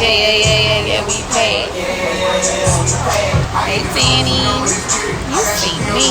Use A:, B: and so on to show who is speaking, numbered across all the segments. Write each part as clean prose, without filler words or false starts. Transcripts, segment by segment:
A: Yeah, we paid. Hey, Fanny. You feed me.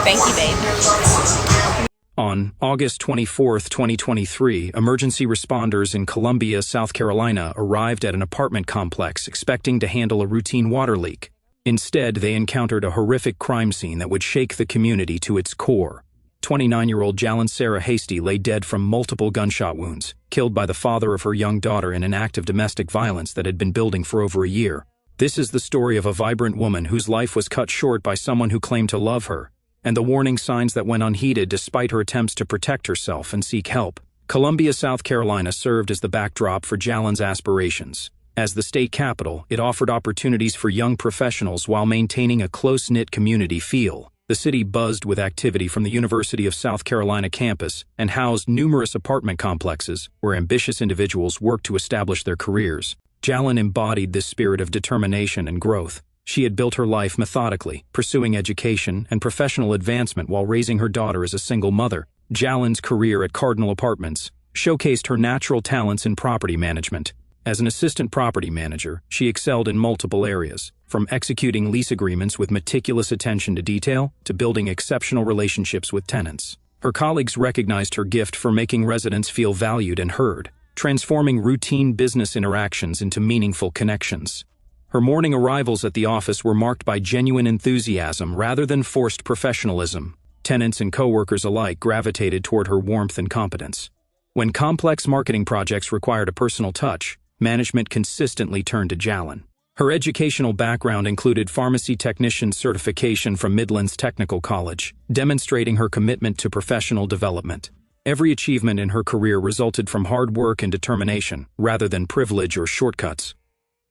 A: Thank you, baby.
B: On August 24, 2023, emergency responders in Columbia, South Carolina arrived at an apartment complex expecting to handle a routine water leak. Instead, they encountered a horrific crime scene that would shake the community to its core. 29-year-old Jaylan Sarah Hasty lay dead from multiple gunshot wounds, killed by the father of her young daughter in an act of domestic violence that had been building for over a year. This is the story of a vibrant woman whose life was cut short by someone who claimed to love her, and the warning signs that went unheeded despite her attempts to protect herself and seek help. Columbia, South Carolina served as the backdrop for Jaylan's aspirations. As the state capital, it offered opportunities for young professionals while maintaining a close-knit community feel. The city buzzed with activity from the University of South Carolina campus and housed numerous apartment complexes where ambitious individuals worked to establish their careers. Jaylan embodied this spirit of determination and growth. She had built her life methodically, pursuing education and professional advancement while raising her daughter as a single mother. Jaylan's career at Cardinal Apartments showcased her natural talents in property management. As an assistant property manager, she excelled in multiple areas, from executing lease agreements with meticulous attention to detail to building exceptional relationships with tenants. Her colleagues recognized her gift for making residents feel valued and heard, transforming routine business interactions into meaningful connections. Her morning arrivals at the office were marked by genuine enthusiasm rather than forced professionalism. Tenants and coworkers alike gravitated toward her warmth and competence. When complex marketing projects required a personal touch, management consistently turned to Jaylan. Her educational background included pharmacy technician certification from Midlands Technical College, demonstrating her commitment to professional development. Every achievement in her career resulted from hard work and determination, rather than privilege or shortcuts.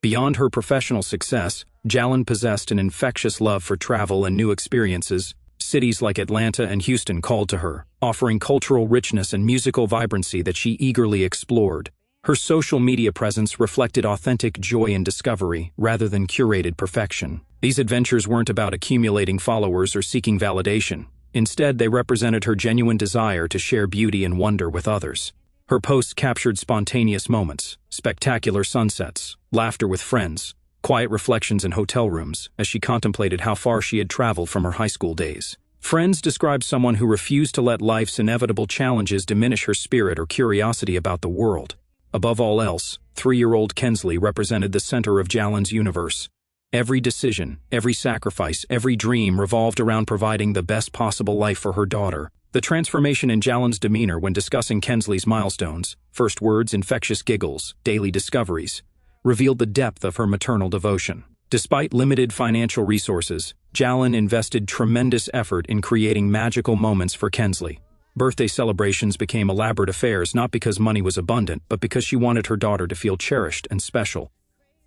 B: Beyond her professional success, Jaylan possessed an infectious love for travel and new experiences. Cities like Atlanta and Houston called to her, offering cultural richness and musical vibrancy that she eagerly explored. Her social media presence reflected authentic joy and discovery rather than curated perfection. These adventures weren't about accumulating followers or seeking validation. Instead, they represented her genuine desire to share beauty and wonder with others. Her posts captured spontaneous moments, spectacular sunsets, laughter with friends, quiet reflections in hotel rooms as she contemplated how far she had traveled from her high school days. Friends described someone who refused to let life's inevitable challenges diminish her spirit or curiosity about the world. Above all else, 3-year-old Kensley represented the center of Jaylan's universe. Every decision, every sacrifice, every dream revolved around providing the best possible life for her daughter. The transformation in Jaylan's demeanor when discussing Kensley's milestones, first words, infectious giggles, daily discoveries, revealed the depth of her maternal devotion. Despite limited financial resources, Jaylan invested tremendous effort in creating magical moments for Kensley. Birthday celebrations became elaborate affairs not because money was abundant, but because she wanted her daughter to feel cherished and special.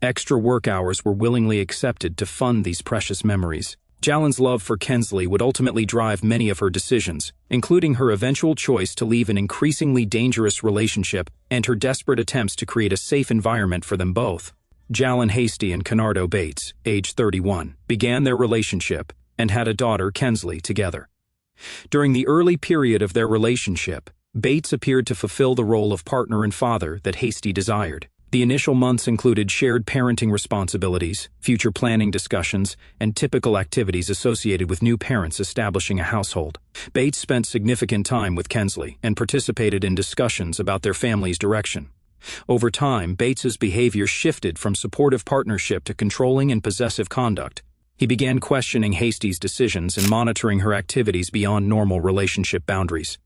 B: Extra work hours were willingly accepted to fund these precious memories. Jaylan's love for Kensley would ultimately drive many of her decisions, including her eventual choice to leave an increasingly dangerous relationship and her desperate attempts to create a safe environment for them both. Jaylan Hasty and Kenardo Bates, age 31, began their relationship and had a daughter, Kensley, together. During the early period of their relationship, Bates appeared to fulfill the role of partner and father that Hasty desired. The initial months included shared parenting responsibilities, future planning discussions, and typical activities associated with new parents establishing a household. Bates spent significant time with Kensley and participated in discussions about their family's direction. Over time, Bates's behavior shifted from supportive partnership to controlling and possessive conduct. He began questioning Hasty's decisions and monitoring her activities beyond normal relationship boundaries.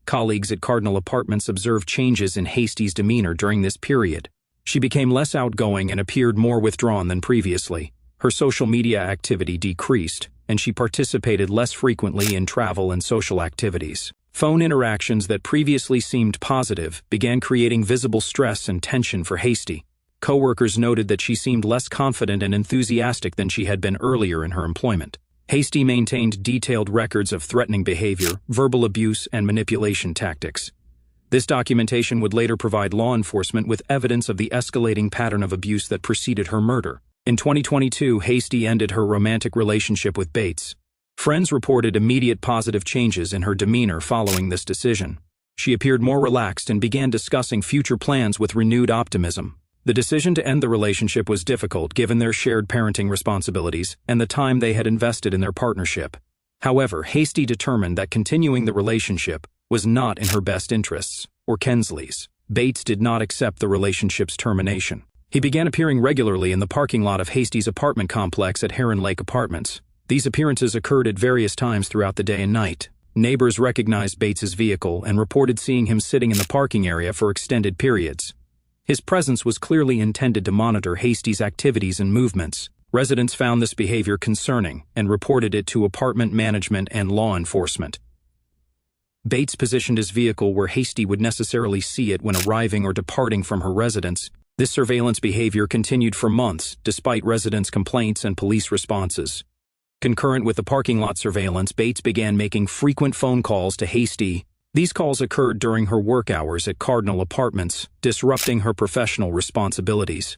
B: Colleagues at Cardinal Apartments observed changes in Hasty's demeanor during this period. She became less outgoing and appeared more withdrawn than previously. Her social media activity decreased, and she participated less frequently in travel and social activities. Phone interactions that previously seemed positive began creating visible stress and tension for Hasty. Coworkers noted that she seemed less confident and enthusiastic than she had been earlier in her employment. Hasty maintained detailed records of threatening behavior, verbal abuse, and manipulation tactics. This documentation would later provide law enforcement with evidence of the escalating pattern of abuse that preceded her murder. In 2022, Hasty ended her romantic relationship with Bates. Friends reported immediate positive changes in her demeanor following this decision. She appeared more relaxed and began discussing future plans with renewed optimism. The decision to end the relationship was difficult given their shared parenting responsibilities and the time they had invested in their partnership. However, Hasty determined that continuing the relationship was not in her best interests, or Kensley's. Bates did not accept the relationship's termination. He began appearing regularly in the parking lot of Hasty's apartment complex at Heron Lake Apartments. These appearances occurred at various times throughout the day and night. Neighbors recognized Bates's vehicle and reported seeing him sitting in the parking area for extended periods. His presence was clearly intended to monitor Hasty's activities and movements. Residents found this behavior concerning and reported it to apartment management and law enforcement. Bates positioned his vehicle where Hasty would necessarily see it when arriving or departing from her residence. This surveillance behavior continued for months, despite residents' complaints and police responses. Concurrent with the parking lot surveillance, Bates began making frequent phone calls to Hasty. These calls occurred during her work hours at Cardinal Apartments, disrupting her professional responsibilities.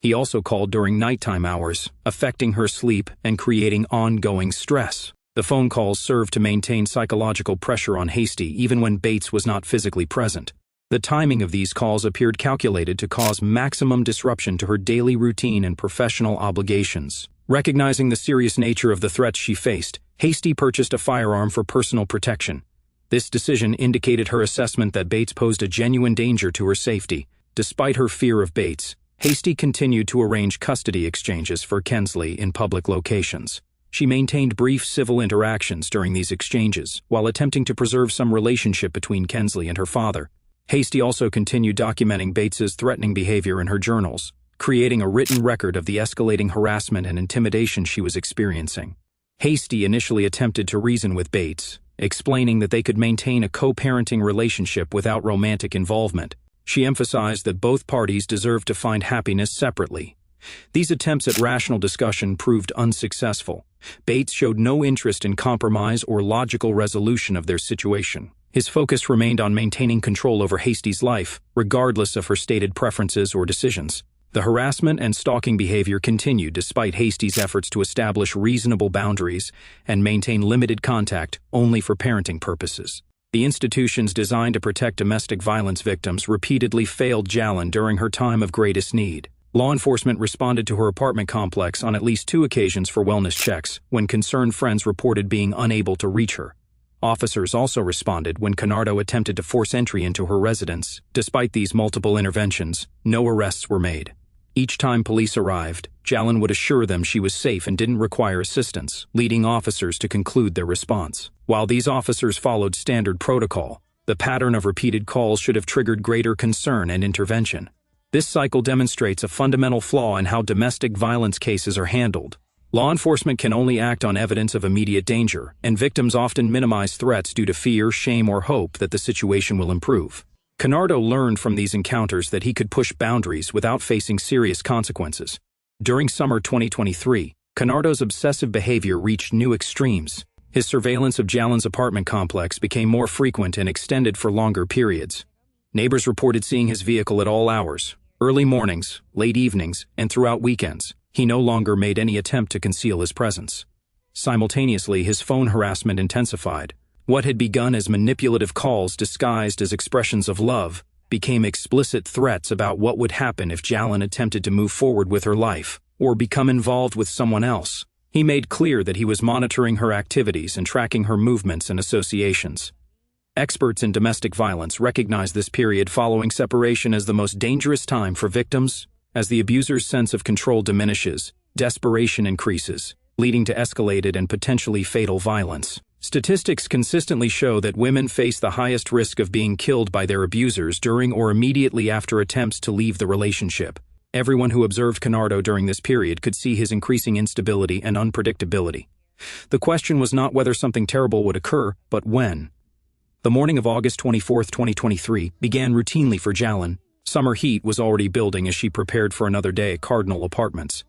B: He also called during nighttime hours, affecting her sleep and creating ongoing stress. The phone calls served to maintain psychological pressure on Hasty even when Bates was not physically present. The timing of these calls appeared calculated to cause maximum disruption to her daily routine and professional obligations. Recognizing the serious nature of the threats she faced, Hasty purchased a firearm for personal protection. This decision indicated her assessment that Bates posed a genuine danger to her safety. Despite her fear of Bates, Hasty continued to arrange custody exchanges for Kensley in public locations. She maintained brief civil interactions during these exchanges, while attempting to preserve some relationship between Kensley and her father. Hasty also continued documenting Bates's threatening behavior in her journals, creating a written record of the escalating harassment and intimidation she was experiencing. Hasty initially attempted to reason with Bates, explaining that they could maintain a co-parenting relationship without romantic involvement. She emphasized that both parties deserved to find happiness separately. These attempts at rational discussion proved unsuccessful. Bates showed no interest in compromise or logical resolution of their situation. His focus remained on maintaining control over Hasty's life, regardless of her stated preferences or decisions. The harassment and stalking behavior continued despite Hasty's efforts to establish reasonable boundaries and maintain limited contact only for parenting purposes. The institutions designed to protect domestic violence victims repeatedly failed Jaylan during her time of greatest need. Law enforcement responded to her apartment complex on at least 2 occasions for wellness checks when concerned friends reported being unable to reach her. Officers also responded when Kenardo attempted to force entry into her residence. Despite these multiple interventions, no arrests were made. Each time police arrived, Jaylan would assure them she was safe and didn't require assistance, leading officers to conclude their response. While these officers followed standard protocol, the pattern of repeated calls should have triggered greater concern and intervention. This cycle demonstrates a fundamental flaw in how domestic violence cases are handled. Law enforcement can only act on evidence of immediate danger, and victims often minimize threats due to fear, shame, or hope that the situation will improve. Kenardo learned from these encounters that he could push boundaries without facing serious consequences. During summer 2023, Kenardo's obsessive behavior reached new extremes. His surveillance of Jaylan's apartment complex became more frequent and extended for longer periods. Neighbors reported seeing his vehicle at all hours, early mornings, late evenings, and throughout weekends. He no longer made any attempt to conceal his presence. Simultaneously, his phone harassment intensified. What had begun as manipulative calls disguised as expressions of love became explicit threats about what would happen if Jaylan attempted to move forward with her life or become involved with someone else. He made clear that he was monitoring her activities and tracking her movements and associations. Experts in domestic violence recognize this period following separation as the most dangerous time for victims. As the abuser's sense of control diminishes, desperation increases, leading to escalated and potentially fatal violence. Statistics consistently show that women face the highest risk of being killed by their abusers during or immediately after attempts to leave the relationship. Everyone who observed Kenardo during this period could see his increasing instability and unpredictability. The question was not whether something terrible would occur, but when. The morning of August 24, 2023, began routinely for Jaylan. Summer heat was already building as she prepared for another day at Cardinal Apartments.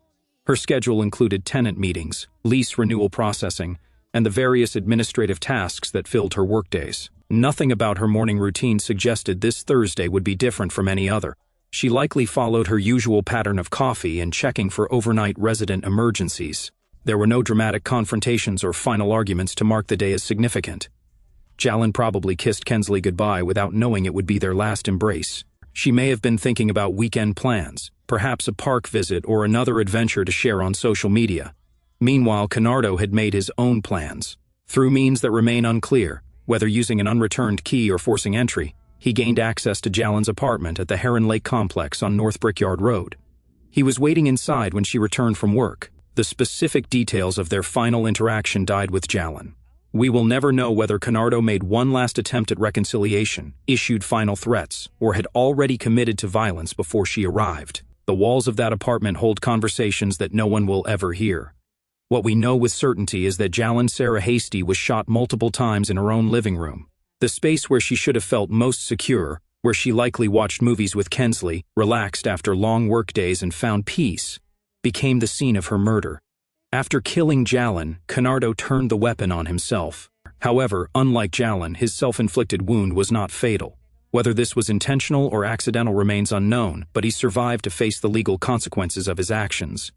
B: Her schedule included tenant meetings, lease renewal processing, and the various administrative tasks that filled her workdays. Nothing about her morning routine suggested this Thursday would be different from any other. She likely followed her usual pattern of coffee and checking for overnight resident emergencies. There were no dramatic confrontations or final arguments to mark the day as significant. Jaylan probably kissed Kensley goodbye without knowing it would be their last embrace. She may have been thinking about weekend plans, perhaps a park visit or another adventure to share on social media. Meanwhile, Kenardo had made his own plans. Through means that remain unclear, whether using an unreturned key or forcing entry, he gained access to Jaylan's apartment at the Heron Lake complex on North Brickyard Road. He was waiting inside when she returned from work. The specific details of their final interaction died with Jaylan. We will never know whether Kenardo made one last attempt at reconciliation, issued final threats, or had already committed to violence before she arrived. The walls of that apartment hold conversations that no one will ever hear. What we know with certainty is that Jaylan Sarah Hasty was shot multiple times in her own living room. The space where she should have felt most secure, where she likely watched movies with Kensley, relaxed after long workdays and found peace, became the scene of her murder. After killing Jaylan, Kenardo turned the weapon on himself. However, unlike Jaylan, his self-inflicted wound was not fatal. Whether this was intentional or accidental remains unknown, but he survived to face the legal consequences of his actions.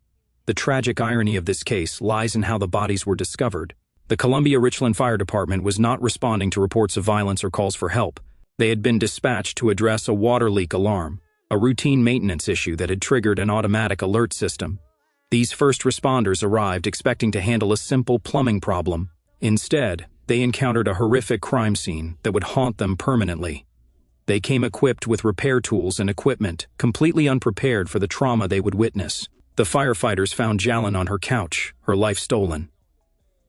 B: The tragic irony of this case lies in how the bodies were discovered. The Columbia-Richland Fire Department was not responding to reports of violence or calls for help. They had been dispatched to address a water leak alarm, a routine maintenance issue that had triggered an automatic alert system. These first responders arrived expecting to handle a simple plumbing problem. Instead, they encountered a horrific crime scene that would haunt them permanently. They came equipped with repair tools and equipment, completely unprepared for the trauma they would witness. The firefighters found Jaylan on her couch, her life stolen.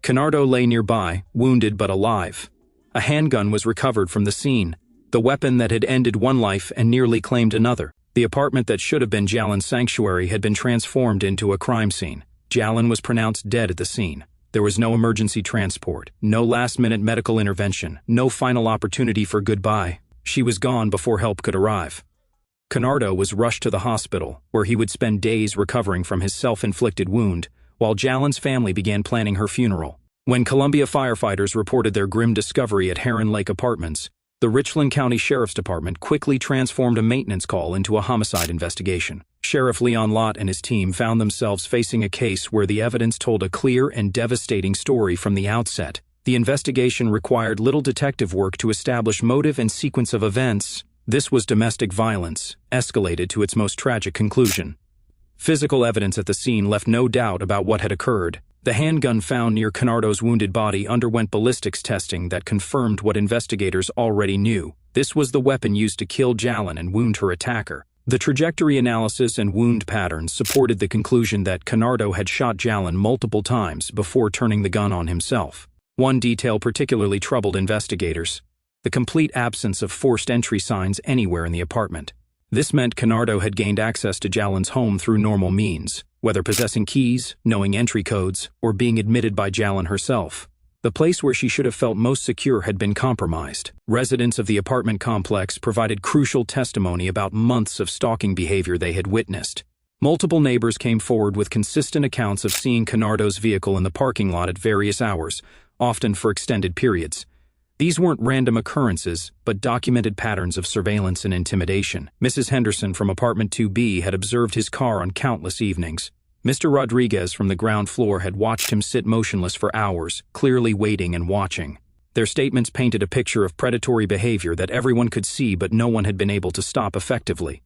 B: Kenardo lay nearby, wounded but alive. A handgun was recovered from the scene, the weapon that had ended one life and nearly claimed another. The apartment that should have been Jaylan's sanctuary had been transformed into a crime scene. Jaylan was pronounced dead at the scene. There was no emergency transport, no last-minute medical intervention, no final opportunity for goodbye. She was gone before help could arrive. Kenardo was rushed to the hospital, where he would spend days recovering from his self-inflicted wound, while Jaylan's family began planning her funeral. When Columbia firefighters reported their grim discovery at Heron Lake Apartments, the Richland County Sheriff's Department quickly transformed a maintenance call into a homicide investigation. Sheriff Leon Lott and his team found themselves facing a case where the evidence told a clear and devastating story from the outset. The investigation required little detective work to establish motive and sequence of events. This was domestic violence, escalated to its most tragic conclusion. Physical evidence at the scene left no doubt about what had occurred. The handgun found near Kenardo's wounded body underwent ballistics testing that confirmed what investigators already knew. This was the weapon used to kill Jaylan and wound her attacker. The trajectory analysis and wound patterns supported the conclusion that Kenardo had shot Jaylan multiple times before turning the gun on himself. One detail particularly troubled investigators: the complete absence of forced entry signs anywhere in the apartment. This meant Kenardo had gained access to Jaylan's home through normal means, whether possessing keys, knowing entry codes, or being admitted by Jaylan herself. The place where she should have felt most secure had been compromised. Residents of the apartment complex provided crucial testimony about months of stalking behavior they had witnessed. Multiple neighbors came forward with consistent accounts of seeing Kenardo's vehicle in the parking lot at various hours, often for extended periods. These weren't random occurrences, but documented patterns of surveillance and intimidation. Mrs. Henderson from apartment 2B had observed his car on countless evenings. Mr. Rodriguez from the ground floor had watched him sit motionless for hours, clearly waiting and watching. Their statements painted a picture of predatory behavior that everyone could see but no one had been able to stop effectively.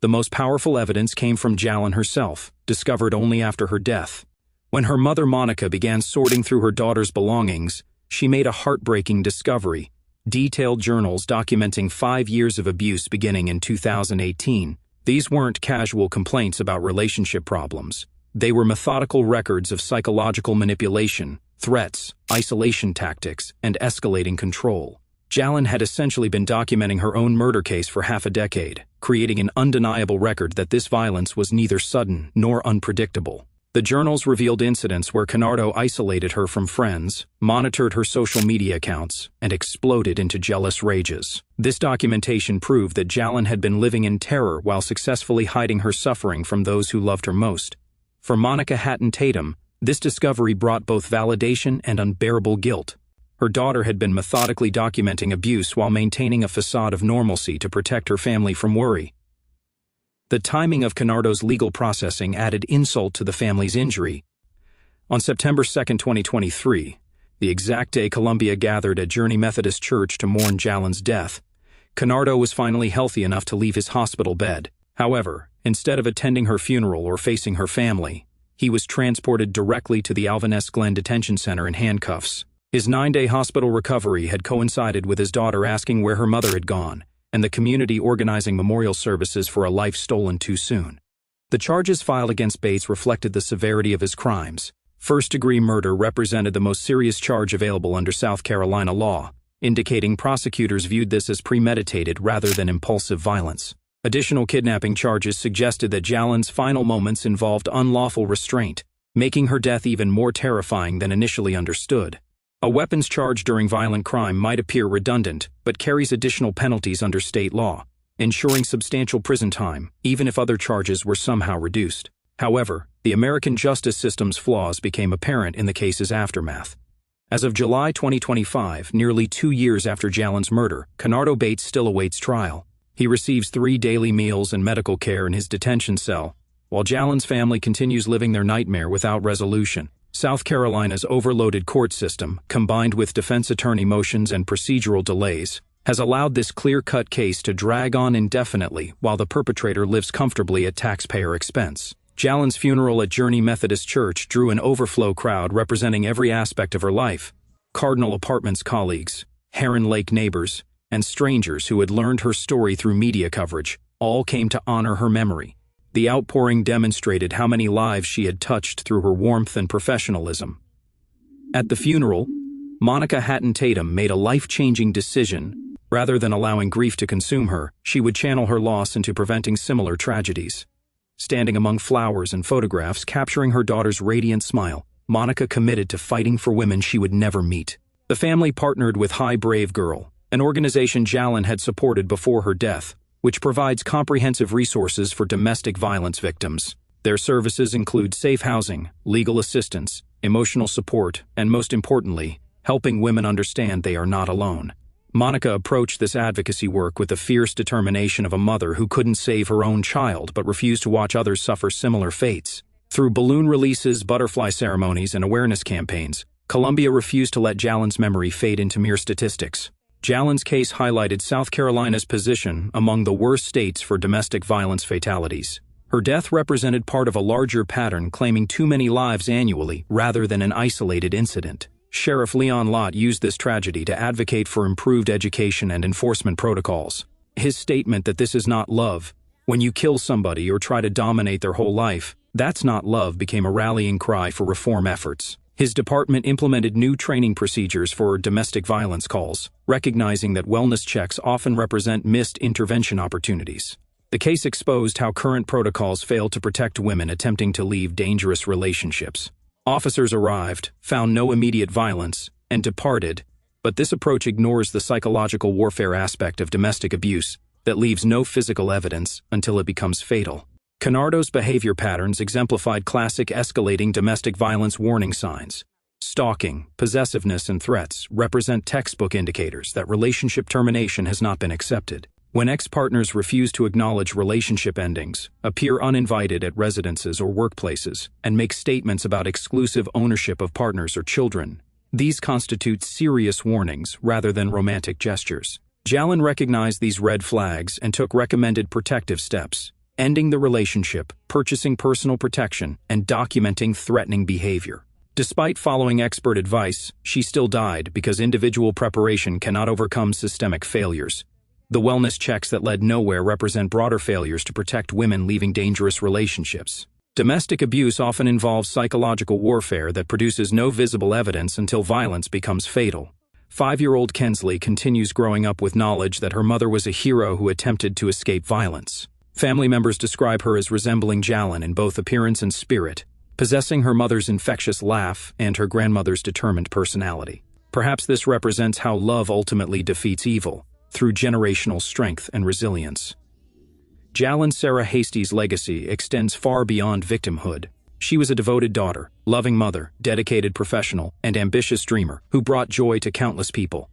B: The most powerful evidence came from Jaylan herself, discovered only after her death. When her mother Monica began sorting through her daughter's belongings, she made a heartbreaking discovery: detailed journals documenting 5 years of abuse beginning in 2018. These weren't casual complaints about relationship problems. They were methodical records of psychological manipulation, threats, isolation tactics, and escalating control. Jaylan had essentially been documenting her own murder case for half a decade, creating an undeniable record that this violence was neither sudden nor unpredictable. The journals revealed incidents where Kenardo isolated her from friends, monitored her social media accounts, and exploded into jealous rages. This documentation proved that Jaylan had been living in terror while successfully hiding her suffering from those who loved her most. For Monica Hatton Tatum, this discovery brought both validation and unbearable guilt. Her daughter had been methodically documenting abuse while maintaining a facade of normalcy to protect her family from worry. The timing of Kenardo's legal processing added insult to the family's injury. On September 2, 2023, the exact day Columbia gathered at Journey Methodist Church to mourn Jaylan's death, Kenardo was finally healthy enough to leave his hospital bed. However, instead of attending her funeral or facing her family, he was transported directly to the Glen Detention Center in handcuffs. His 9-day hospital recovery had coincided with his daughter asking where her mother had gone, and the community organizing memorial services for a life stolen too soon. The charges filed against Bates reflected the severity of his crimes. First-degree murder represented the most serious charge available under South Carolina law, indicating prosecutors viewed this as premeditated rather than impulsive violence. Additional kidnapping charges suggested that Jaylan's final moments involved unlawful restraint, making her death even more terrifying than initially understood. A weapons charge during violent crime might appear redundant, but carries additional penalties under state law, ensuring substantial prison time, even if other charges were somehow reduced. However, the American justice system's flaws became apparent in the case's aftermath. As of July 2025, nearly 2 years after Jaylan's murder, Kenardo Bates still awaits trial. He receives 3 daily meals and medical care in his detention cell, while Jaylan's family continues living their nightmare without resolution. South Carolina's overloaded court system, combined with defense attorney motions and procedural delays, has allowed this clear-cut case to drag on indefinitely while the perpetrator lives comfortably at taxpayer expense. Jaylan's funeral at Journey Methodist Church drew an overflow crowd representing every aspect of her life. Cardinal Apartments colleagues, Heron Lake neighbors, and strangers who had learned her story through media coverage all came to honor her memory. The outpouring demonstrated how many lives she had touched through her warmth and professionalism. At the funeral, Monica Hatton Tatum made a life-changing decision. Rather than allowing grief to consume her, she would channel her loss into preventing similar tragedies. Standing among flowers and photographs capturing her daughter's radiant smile, Monica committed to fighting for women she would never meet. The family partnered with Hi Brave Girl, an organization Jaylan had supported before her death, which provides comprehensive resources for domestic violence victims. Their services include safe housing, legal assistance, emotional support, and most importantly, helping women understand they are not alone. Monica approached this advocacy work with the fierce determination of a mother who couldn't save her own child but refused to watch others suffer similar fates. Through balloon releases, butterfly ceremonies, and awareness campaigns, Columbia refused to let Jaylan's memory fade into mere statistics. Jaylan's case highlighted South Carolina's position among the worst states for domestic violence fatalities. Her death represented part of a larger pattern claiming too many lives annually rather than an isolated incident. Sheriff Leon Lott used this tragedy to advocate for improved education and enforcement protocols. His statement that this is not love, when you kill somebody or try to dominate their whole life, that's not love, became a rallying cry for reform efforts. His department implemented new training procedures for domestic violence calls, recognizing that wellness checks often represent missed intervention opportunities. The case exposed how current protocols fail to protect women attempting to leave dangerous relationships. Officers arrived, found no immediate violence, and departed, but this approach ignores the psychological warfare aspect of domestic abuse that leaves no physical evidence until it becomes fatal. Kenardo's behavior patterns exemplified classic escalating domestic violence warning signs. Stalking, possessiveness, and threats represent textbook indicators that relationship termination has not been accepted. When ex-partners refuse to acknowledge relationship endings, appear uninvited at residences or workplaces, and make statements about exclusive ownership of partners or children, these constitute serious warnings rather than romantic gestures. Jaylan recognized these red flags and took recommended protective steps, ending the relationship, purchasing personal protection, and documenting threatening behavior. Despite following expert advice, she still died because individual preparation cannot overcome systemic failures. The wellness checks that led nowhere represent broader failures to protect women leaving dangerous relationships. Domestic abuse often involves psychological warfare that produces no visible evidence until violence becomes fatal. 5-year-old Kensley continues growing up with knowledge that her mother was a hero who attempted to escape violence. Family members describe her as resembling Jaylan in both appearance and spirit, possessing her mother's infectious laugh and her grandmother's determined personality. Perhaps this represents how love ultimately defeats evil, through generational strength and resilience. Jaylan Sarah Hasty's legacy extends far beyond victimhood. She was a devoted daughter, loving mother, dedicated professional, and ambitious dreamer who brought joy to countless people.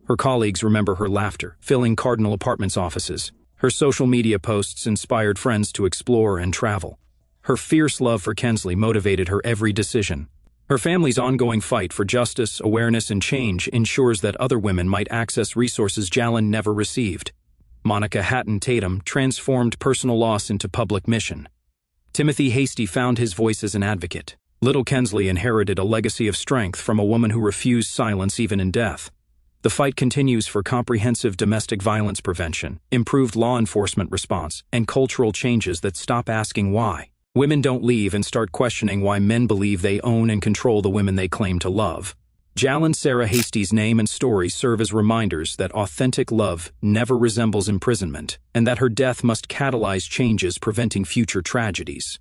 B: Her colleagues remember her laughter, filling Cardinal Apartments offices. Her social media posts inspired friends to explore and travel. Her fierce love for Kensley motivated her every decision. Her family's ongoing fight for justice, awareness, and change ensures that other women might access resources Jaylan never received. Monica Hatton Tatum transformed personal loss into public mission. Timothy Hasty found his voice as an advocate. Little Kensley inherited a legacy of strength from a woman who refused silence even in death. The fight continues for comprehensive domestic violence prevention, improved law enforcement response, and cultural changes that stop asking why. Women don't leave and start questioning why men believe they own and control the women they claim to love. Jaylan Sarah Hasty's name and story serve as reminders that authentic love never resembles imprisonment, and that her death must catalyze changes preventing future tragedies.